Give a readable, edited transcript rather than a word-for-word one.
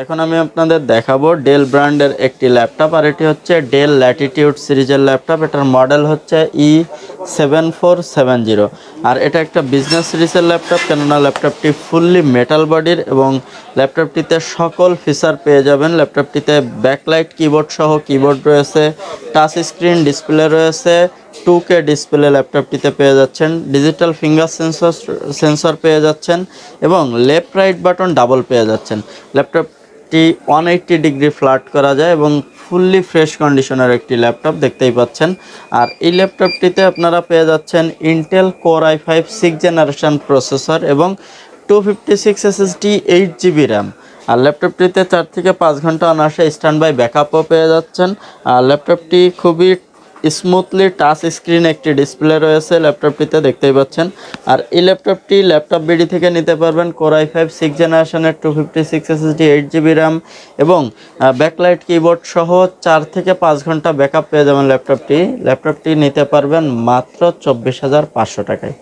এখন আমি আপনাদের দেখাবো ডেল ব্র্যান্ডের একটি ল্যাপটপ, আর এটি হচ্ছে ডেল ল্যাটিটিউড সিরিজের ল্যাপটপ। এটার মডেল হচ্ছে E7470, আর এটা একটা বিজনেস সিরিজের ল্যাপটপ, কেননা ল্যাপটপটি ফুললি মেটাল বডির এবং ল্যাপটপটিতে সকল ফিচার পেয়ে যাবেন। ল্যাপটপটিতে ব্যাকলাইট কিবোর্ড সহ কিবোর্ড রয়েছে, টাচ স্ক্রিন ডিসপ্লে রয়েছে, 2K ডিসপ্লে ল্যাপটপটিতে পেয়ে যাচ্ছেন, ডিজিটাল ফিঙ্গার সেন্সর পেয়ে যাচ্ছেন এবং লেফট রাইট বাটন ডাবল পেয়ে যাচ্ছেন। ল্যাপটপটি 180 ডিগ্রি ফ্ল্যাট করা যায় এবং ফুললি ফ্রেশ কন্ডিশনের একটি ল্যাপটপ দেখতেই পাচ্ছেন। আর এই ল্যাপটপটিতে আপনারা পেয়ে যাচ্ছেন Intel core i5-6th generation processor এবং 256 SSD 8GB র্যাম। আর ল্যাপটপটিতে 4 থেকে 5 ঘন্টা অনায়াসে স্ট্যান্ড বাই ব্যাকআপও পেয়ে যাচ্ছেন। আর ল্যাপটপটি খুবই স্মুথলি টাচ স্ক্রিন একটি ডিসপ্লে রয়েছে ল্যাপটপটিতে দেখতেই পাচ্ছেন। আর এই ল্যাপটপটি Laptopbd থেকে নিতে পারবেন কোর i5-6th জেনারেশনের 256 SSD 8GB র্যাম এবং ব্যাকলাইট কিবোর্ড সহ 4 থেকে 5 ঘন্টা ব্যাকআপ পেয়ে যাবেন। ল্যাপটপটি নিতে পারবেন মাত্র 24,500 টাকায়।